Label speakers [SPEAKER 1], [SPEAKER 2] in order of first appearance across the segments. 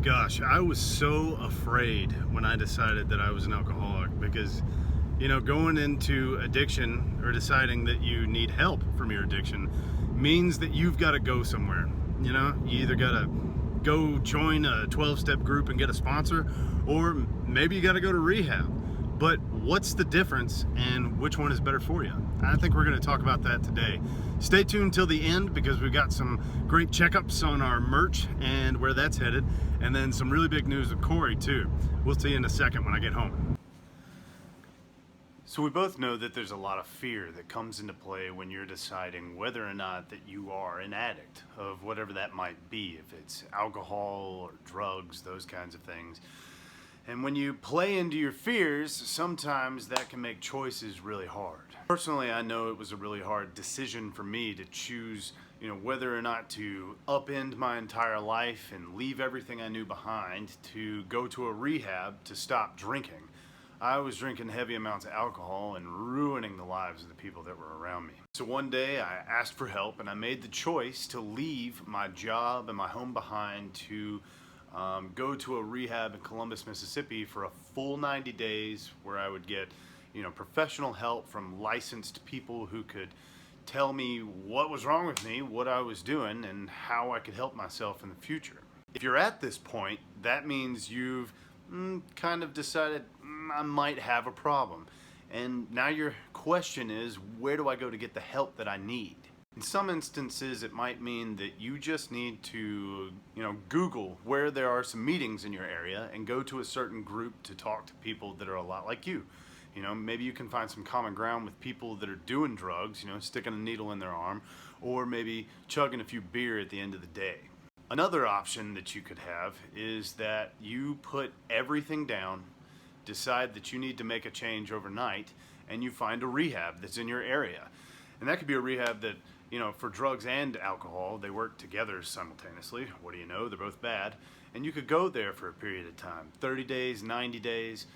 [SPEAKER 1] Gosh, I was so afraid when I decided that I was an alcoholic because, going into addiction or deciding that you need help from your addiction means that you've got to go somewhere. You either got to go join a 12-step group and get a sponsor, or maybe you got to go to rehab. But what's the difference and which one is better for you? I think we're going to talk about that today. Stay tuned till the end because we've got some great checkups on our merch and where that's headed, and then some really big news with Corey too. We'll see you in a second when I get home. So we both know that there's a lot of fear that comes into play when you're deciding whether or not that you are an addict of whatever that might be, if it's alcohol or drugs, those kinds of things. And when you play into your fears, sometimes that can make choices really hard. Personally, I know it was a really hard decision for me to choose, whether or not to upend my entire life and leave everything I knew behind to go to a rehab to stop drinking. I was drinking heavy amounts of alcohol and ruining the lives of the people that were around me. So one day I asked for help and I made the choice to leave my job and my home behind to go to a rehab in Columbus, Mississippi for a full 90 days where I would get, professional help from licensed people who could tell me what was wrong with me, what I was doing, and how I could help myself in the future. If you're at this point, that means you've kind of decided I might have a problem. And now your question is, where do I go to get the help that I need? In some instances, it might mean that you just need to, Google where there are some meetings in your area and go to a certain group to talk to people that are a lot like you. Maybe you can find some common ground with people that are doing drugs, sticking a needle in their arm, or maybe chugging a few beer at the end of the day. Another option that you could have is that you put everything down, decide that you need to make a change overnight, and you find a rehab that's in your area. And that could be a rehab that, for drugs and alcohol, they work together simultaneously. What do you know? They're both bad. And you could go there for a period of time, 30 days, 90 days.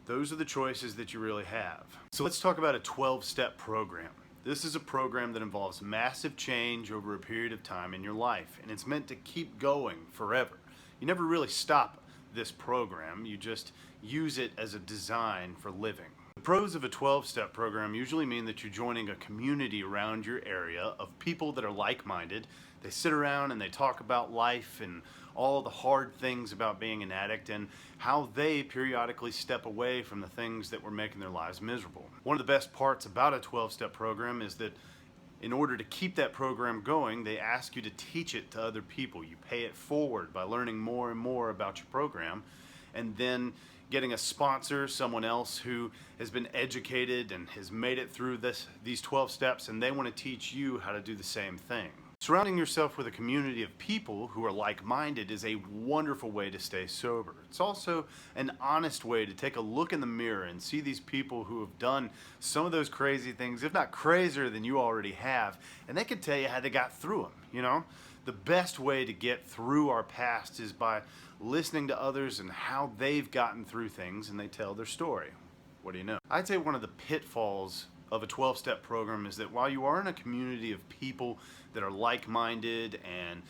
[SPEAKER 1] Those are the choices that you really have. So let's talk about a 12-step program. This is a program that involves massive change over a period of time in your life, and it's meant to keep going forever. You never really stop this program, you just use it as a design for living. The pros of a 12-step program usually mean that you're joining a community around your area of people that are like-minded. They sit around and they talk about life and all the hard things about being an addict and how they periodically step away from the things that were making their lives miserable. One of the best parts about a 12-step program is that in order to keep that program going, they ask you to teach it to other people. You pay it forward by learning more and more about your program, and then getting a sponsor, someone else who has been educated and has made it through these 12 steps, and they want to teach you how to do the same thing. Surrounding yourself with a community of people who are like-minded is a wonderful way to stay sober. It's also an honest way to take a look in the mirror and see these people who have done some of those crazy things, if not crazier than you already have, and they can tell you how they got through them, The best way to get through our past is by listening to others and how they've gotten through things, and they tell their story. What do you know? I'd say one of the pitfalls of a 12-step program is that while you are in a community of people that are like-minded and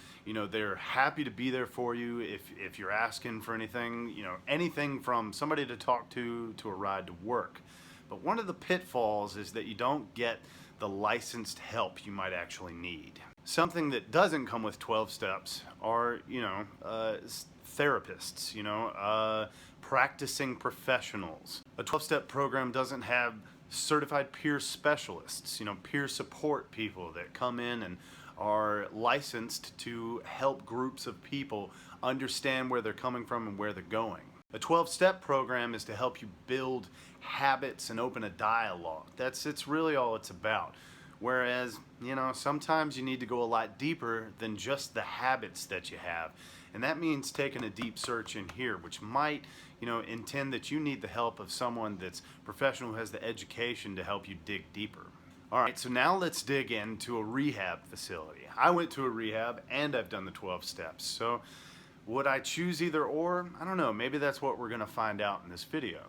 [SPEAKER 1] they're happy to be there for you if you're asking for anything, anything from somebody to talk to a ride to work. But one of the pitfalls is that you don't get the licensed help you might actually need. Something that doesn't come with 12 steps are, therapists, practicing professionals. A 12-step program doesn't have certified peer specialists, peer support people that come in and are licensed to help groups of people understand where they're coming from and where they're going. A 12-step program is to help you build habits and open a dialogue. It's really all it's about. Whereas, sometimes you need to go a lot deeper than just the habits that you have. And that means taking a deep search in here, which might, intend that you need the help of someone that's professional who has the education to help you dig deeper. All right, so now let's dig into a rehab facility. I went to a rehab and I've done the 12 steps. So would I choose either or? I don't know, maybe that's what we're gonna find out in this video.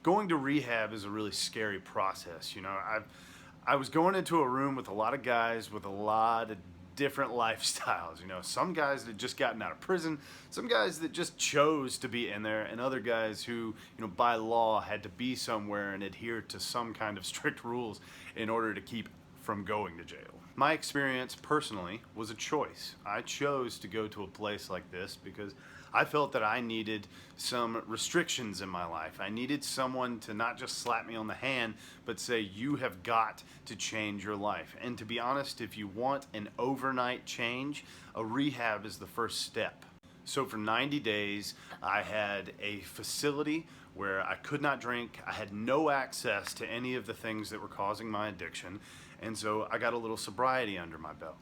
[SPEAKER 1] Going to rehab is a really scary process. I was going into a room with a lot of guys with a lot of different lifestyles. Some guys that just gotten out of prison, some guys that just chose to be in there, and other guys who, by law had to be somewhere and adhere to some kind of strict rules in order to keep from going to jail. My experience personally was a choice. I chose to go to a place like this because I felt that I needed some restrictions in my life. I needed someone to not just slap me on the hand, but say, you have got to change your life. And to be honest, if you want an overnight change, a rehab is the first step. So for 90 days, I had a facility where I could not drink. I had no access to any of the things that were causing my addiction. And so I got a little sobriety under my belt.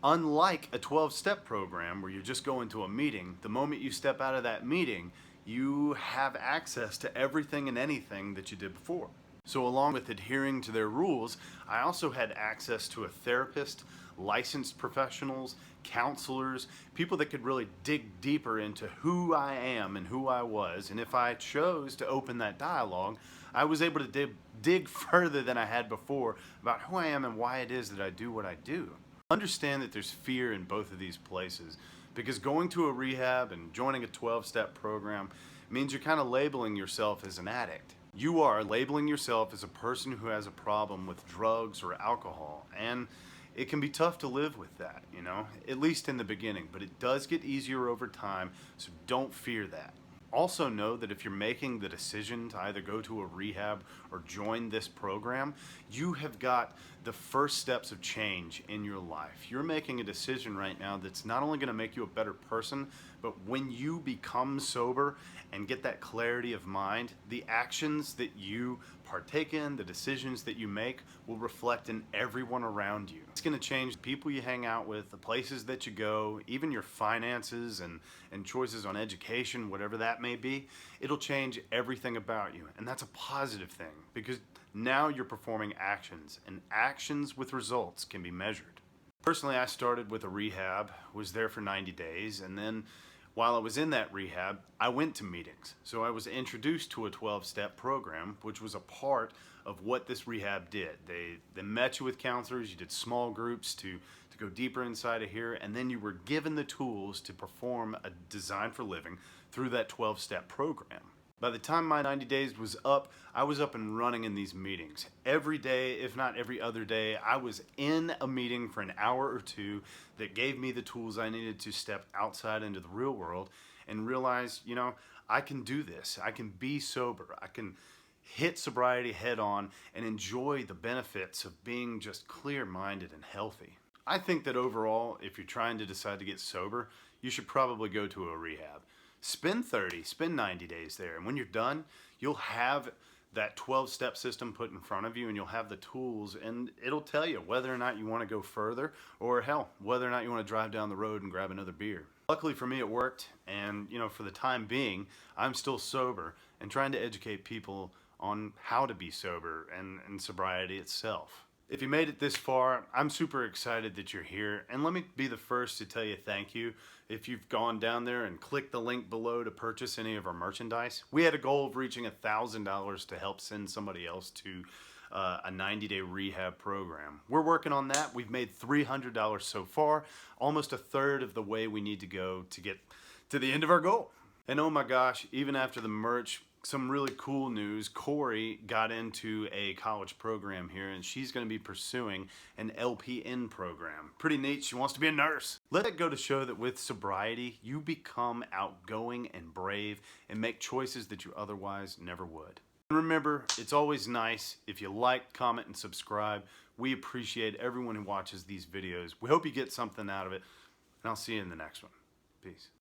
[SPEAKER 1] Unlike a 12-step program where you're just going to a meeting, the moment you step out of that meeting, you have access to everything and anything that you did before. So along with adhering to their rules, I also had access to a therapist, licensed professionals, counselors, people that could really dig deeper into who I am and who I was. And if I chose to open that dialogue, I was able to dig further than I had before about who I am and why it is that I do what I do. Understand that there's fear in both of these places, because going to a rehab and joining a 12-step program means you're kind of labeling yourself as an addict. You are labeling yourself as a person who has a problem with drugs or alcohol, and it can be tough to live with that, at least in the beginning, but it does get easier over time, so don't fear that. Also know that if you're making the decision to either go to a rehab or join this program, you have got the first steps of change in your life. You're making a decision right now that's not only going to make you a better person, but when you become sober and get that clarity of mind, the actions that you partake in, the decisions that you make will reflect in everyone around you. It's going to change the people you hang out with, the places that you go, even your finances and choices on education, whatever that may be. It'll change everything about you, and that's a positive thing because now you're performing actions, and actions with results can be measured. Personally, I started with a rehab, was there for 90 days, and then while I was in that rehab, I went to meetings. So I was introduced to a 12-step program, which was a part of what this rehab did. They met you with counselors, you did small groups to go deeper inside of here, and then you were given the tools to perform a design for living through that 12-step program. By the time my 90 days was up, I was up and running in these meetings. Every day, if not every other day, I was in a meeting for an hour or two that gave me the tools I needed to step outside into the real world and realize, I can do this. I can be sober. I can hit sobriety head on and enjoy the benefits of being just clear-minded and healthy. I think that overall, if you're trying to decide to get sober, you should probably go to a rehab. Spend 90 days there, and when you're done, you'll have that 12-step system put in front of you, and you'll have the tools, and it'll tell you whether or not you want to go further, or hell, whether or not you want to drive down the road and grab another beer. Luckily for me, it worked, and for the time being, I'm still sober and trying to educate people on how to be sober and sobriety itself. If you made it this far, I'm super excited that you're here, and let me be the first to tell you thank you if you've gone down there and clicked the link below to purchase any of our merchandise. We had a goal of reaching $1,000 to help send somebody else to a 90-day rehab program. We're working on that. We've made $300 so far, almost a third of the way we need to go to get to the end of our goal. And oh my gosh, even after the merch, some really cool news. Corey got into a college program here, and she's going to be pursuing an LPN program. Pretty neat. She wants to be a nurse. Let it go to show that with sobriety, you become outgoing and brave and make choices that you otherwise never would. And remember, it's always nice if you like, comment, and subscribe. We appreciate everyone who watches these videos. We hope you get something out of it, and I'll see you in the next one. Peace.